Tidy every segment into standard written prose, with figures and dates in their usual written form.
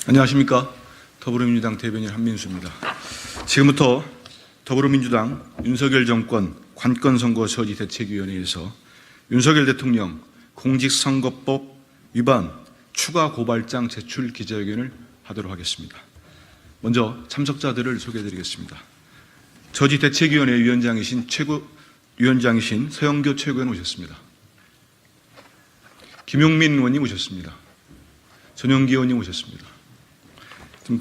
안녕하십니까. 더불어민주당 대변인 한민수입니다. 지금부터 더불어민주당 윤석열 정권 관건선거 저지 대책위원회에서 윤석열 대통령 공직선거법 위반 추가 고발장 제출 기자회견을 하도록 하겠습니다. 먼저 참석자들을 소개해드리겠습니다. 저지 대책위원회 위원장이신 서영교 최고위원 오셨습니다. 김용민 의원님 오셨습니다. 전용기 의원님 오셨습니다.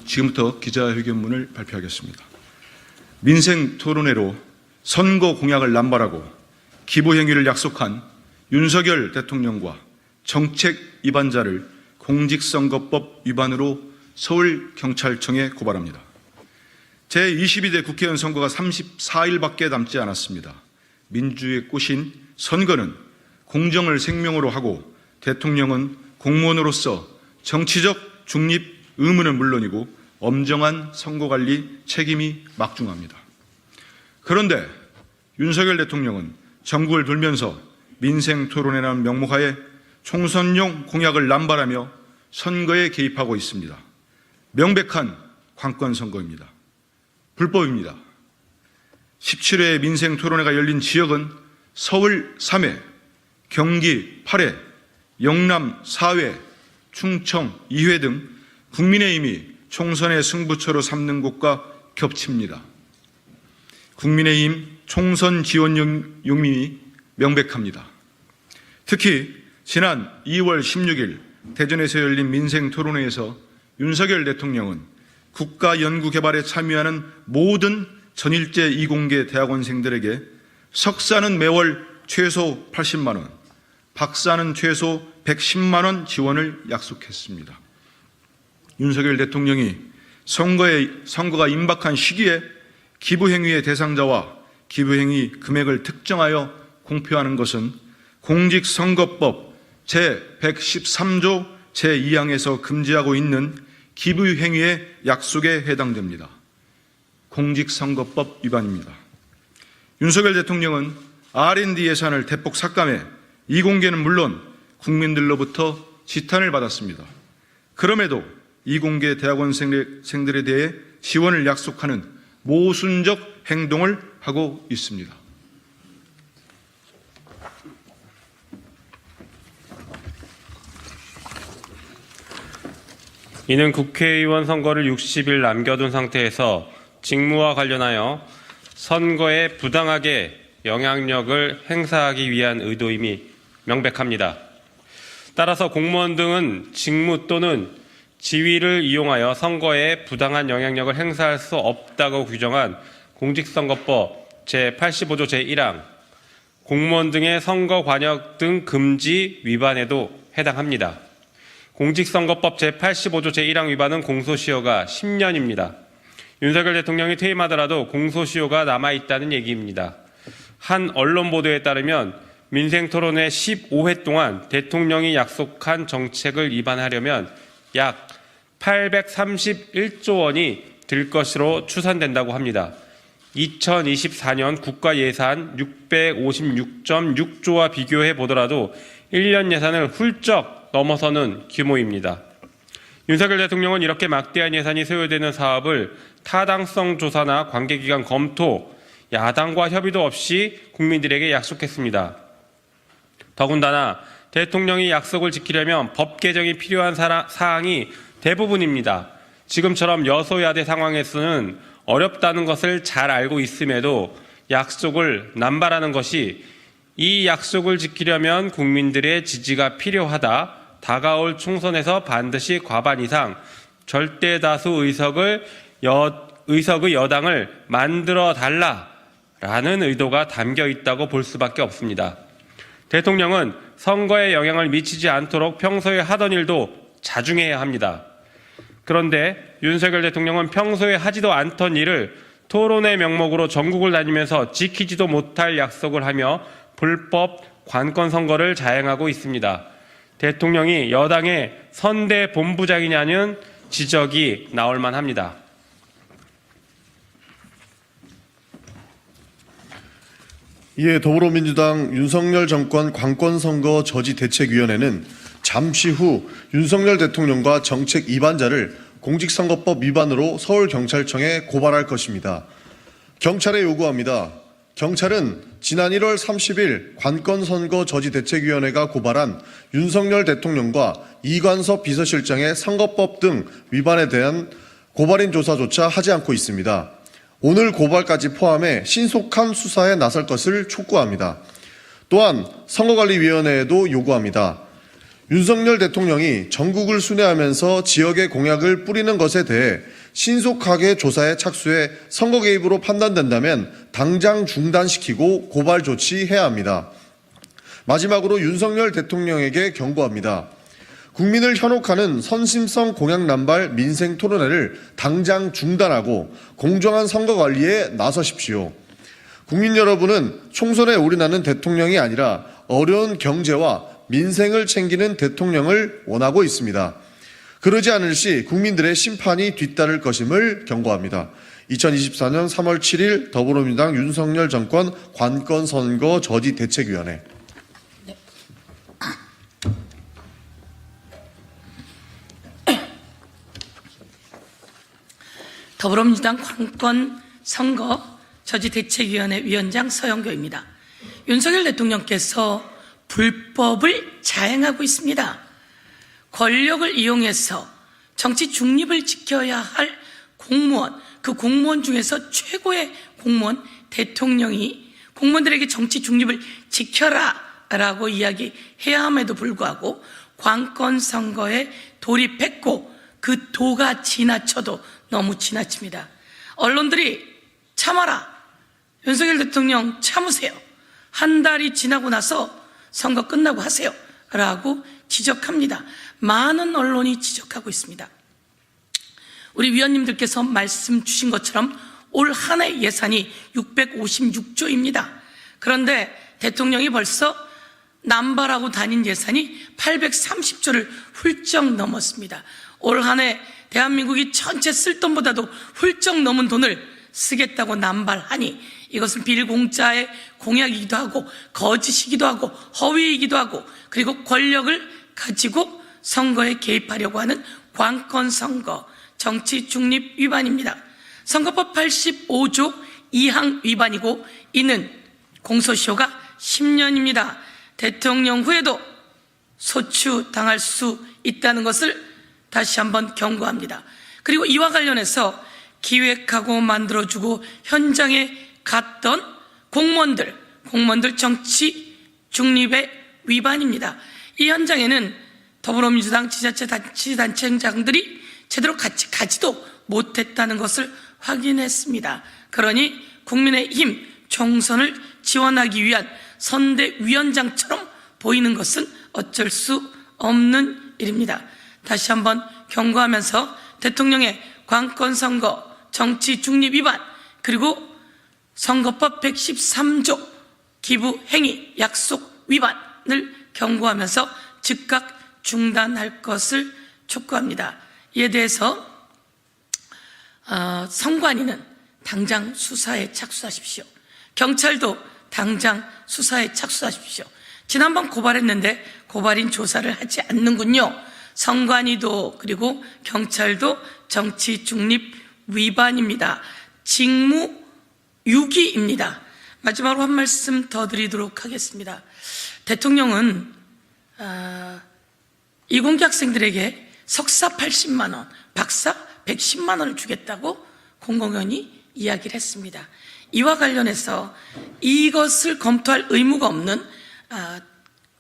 지금부터 기자회견문을 발표하겠습니다. 민생 토론회로 선거 공약을 남발하고 기부 행위를 약속한 윤석열 대통령과 정책 위반자를 공직선거법 위반으로 서울경찰청에 고발합니다. 제22대 국회의원 선거가 34일밖에 남지 않았습니다. 민주의 꽃인 선거는 공정을 생명으로 하고 대통령은 공무원으로서 정치적 중립 의무는 물론이고 엄정한 선거관리 책임이 막중합니다. 그런데 윤석열 대통령은 전국을 돌면서 민생토론회라는 명목하에 총선용 공약을 남발하며 선거에 개입하고 있습니다. 명백한 관건선거입니다. 불법입니다. 17회 민생토론회가 열린 지역은 서울 3회, 경기 8회, 영남 4회, 충청 2회 등 국민의힘이 총선의 승부처로 삼는 곳과 겹칩니다. 국민의힘 총선 지원 용인이 명백합니다. 특히 지난 2월 16일 대전에서 열린 민생토론회에서 윤석열 대통령은 국가연구개발에 참여하는 모든 전일제 이공계 대학원생들에게 석사는 매월 최소 80만 원, 박사는 최소 110만 원 지원을 약속했습니다. 윤석열 대통령이 선거가 임박한 시기에 기부행위의 대상자와 기부행위 금액을 특정하여 공표하는 것은 공직선거법 제113조 제2항에서 금지하고 있는 기부행위의 약속에 해당됩니다. 공직선거법 위반입니다. 윤석열 대통령은 R&D 예산을 대폭 삭감해 이공계는 물론 국민들로부터 지탄을 받았습니다. 그럼에도 이공계 대학원생들에 대해 지원을 약속하는 모순적 행동을 하고 있습니다. 이는 국회의원 선거를 60일 남겨둔 상태에서 직무와 관련하여 선거에 부당하게 영향력을 행사하기 위한 의도임이 명백합니다. 따라서 공무원 등은 직무 또는 지위를 이용하여 선거에 부당한 영향력을 행사할 수 없다고 규정한 공직선거법 제85조 제1항 공무원 등의 선거 관여 등 금지 위반에도 해당합니다. 공직선거법 제85조 제1항 위반은 공소시효가 10년입니다. 윤석열 대통령이 퇴임하더라도 공소시효가 남아있다는 얘기입니다. 한 언론 보도에 따르면 민생토론회 15회 동안 대통령이 약속한 정책을 위반하려면 약 831조 원이 들 것으로 추산된다고 합니다. 2024년 국가예산 656.6조와 비교해 보더라도 1년 예산을 훌쩍 넘어서는 규모입니다. 윤석열 대통령은 이렇게 막대한 예산이 소요되는 사업을 타당성 조사나 관계기관 검토, 야당과 협의도 없이 국민들에게 약속했습니다. 더군다나 대통령이 약속을 지키려면 법 개정이 필요한 사항이 대부분입니다. 지금처럼 여소야대 상황에서는 어렵다는 것을 잘 알고 있음에도 약속을 남발하는 것이 이 약속을 지키려면 국민들의 지지가 필요하다. 다가올 총선에서 반드시 과반 이상 절대 다수 의석의 여당을 만들어 달라라는 의도가 담겨 있다고 볼 수밖에 없습니다. 대통령은 선거에 영향을 미치지 않도록 평소에 하던 일도 자중해야 합니다. 그런데 윤석열 대통령은 평소에 하지도 않던 일을 토론회 명목으로 전국을 다니면서 지키지도 못할 약속을 하며 불법 관건 선거를 자행하고 있습니다. 대통령이 여당의 선대 본부장이냐는 지적이 나올 만합니다. 이에 더불어민주당 윤석열 정권 관건선거 저지대책위원회는 잠시 후 윤석열 대통령과 정책 위반자를 공직선거법 위반으로 서울경찰청에 고발할 것입니다. 경찰에 요구합니다. 경찰은 지난 1월 30일 관건선거 저지대책위원회가 고발한 윤석열 대통령과 이관섭 비서실장의 선거법 등 위반에 대한 고발인 조사조차 하지 않고 있습니다. 오늘 고발까지 포함해 신속한 수사에 나설 것을 촉구합니다. 또한 선거관리위원회에도 요구합니다. 윤석열 대통령이 전국을 순회하면서 지역의 공약을 뿌리는 것에 대해 신속하게 조사에 착수해 선거 개입으로 판단된다면 당장 중단시키고 고발 조치해야 합니다. 마지막으로 윤석열 대통령에게 경고합니다. 국민을 현혹하는 선심성 공약 남발 민생 토론회를 당장 중단하고 공정한 선거 관리에 나서십시오. 국민 여러분은 총선에 올인하는 대통령이 아니라 어려운 경제와 민생을 챙기는 대통령을 원하고 있습니다. 그러지 않을 시 국민들의 심판이 뒤따를 것임을 경고합니다. 2024년 3월 7일 더불어민주당 윤석열 정권 관건선거 저지대책위원회. 더불어민주당 관건선거 저지대책위원회 위원장 서영교입니다. 윤석열 대통령께서 불법을 자행하고 있습니다. 권력을 이용해서 정치 중립을 지켜야 할 공무원, 그 공무원 중에서 최고의 공무원 대통령이 공무원들에게 정치 중립을 지켜라 라고 이야기해야 함에도 불구하고 관건 선거에 돌입했고 그 도가 지나쳐도 너무 지나칩니다. 언론들이 참아라, 윤석열 대통령 참으세요, 한 달이 지나고 나서 선거 끝나고 하세요 라고 지적합니다. 많은 언론이 지적하고 있습니다. 우리 위원님들께서 말씀 주신 것처럼 올 한 해 예산이 656조입니다. 그런데 대통령이 벌써 남발하고 다닌 예산이 830조를 훌쩍 넘었습니다. 올 한 해 대한민국이 전체 쓸 돈보다도 훌쩍 넘은 돈을 쓰겠다고 남발하니 이것은 빌공짜의 공약이기도 하고 거짓이기도 하고 허위이기도 하고 그리고 권력을 가지고 선거에 개입하려고 하는 관건선거 정치 중립 위반입니다. 선거법 85조 2항 위반이고 이는 공소시효가 10년입니다. 대통령 후에도 소추당할 수 있다는 것을 다시 한번 경고합니다. 그리고 이와 관련해서 기획하고 만들어주고 현장에 갔던 공무원들 정치 중립의 위반입니다. 이 현장에는 더불어민주당 지자체단체장들이 제대로 같이 가지도 못했다는 것을 확인했습니다. 그러니 국민의힘 총선을 지원하기 위한 선대위원장처럼 보이는 것은 어쩔 수 없는 일입니다. 다시 한번 경고하면서 대통령의 관건선거 정치 중립 위반 그리고 선거법 113조 기부행위 약속 위반을 경고하면서 즉각 중단할 것을 촉구합니다. 이에 대해서 선관위는 당장 수사에 착수하십시오. 경찰도 당장 수사에 착수하십시오. 지난번 고발했는데 고발인 조사를 하지 않는군요. 선관위도 그리고 경찰도 정치 중립 위반입니다. 직무유기입니다. 마지막으로 한 말씀 더 드리도록 하겠습니다. 대통령은 이공계 학생들에게 석사 80만 원, 박사 110만 원을 주겠다고 공공연히 이야기를 했습니다. 이와 관련해서 이것을 검토할 의무가 없는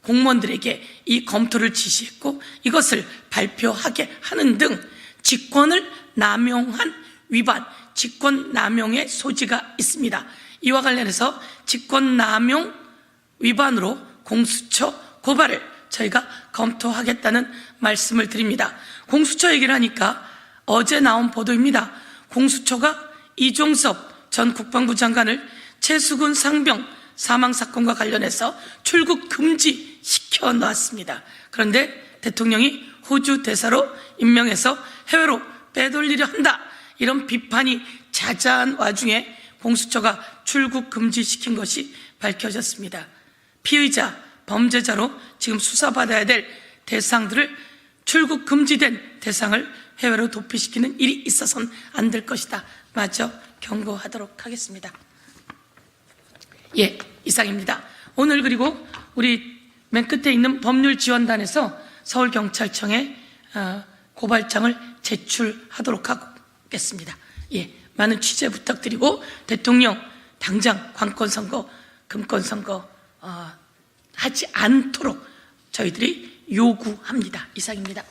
공무원들에게 이 검토를 지시했고 이것을 발표하게 하는 등 직권을 남용한 위반, 직권남용의 소지가 있습니다. 이와 관련해서 직권남용 위반으로 공수처 고발을 저희가 검토하겠다는 말씀을 드립니다. 공수처 얘기를 하니까 어제 나온 보도입니다. 공수처가 이종섭 전 국방부 장관을 최수근 상병 사망사건과 관련해서 출국 금지 시켜놨습니다. 그런데 대통령이 호주 대사로 임명해서 해외로 빼돌리려 한다, 이런 비판이 자자한 와중에 공수처가 출국 금지시킨 것이 밝혀졌습니다. 피의자, 범죄자로 지금 수사받아야 될 대상들을 출국 금지된 대상을 해외로 도피시키는 일이 있어서는 안 될 것이다. 마저 경고하도록 하겠습니다. 예, 이상입니다. 오늘 그리고 우리 맨 끝에 있는 법률지원단에서 서울경찰청에 고발장을 제출하도록 하겠습니다. 예, 많은 취재 부탁드리고 대통령 당장 관건선거, 금권선거 하지 않도록 저희들이 요구합니다. 이상입니다.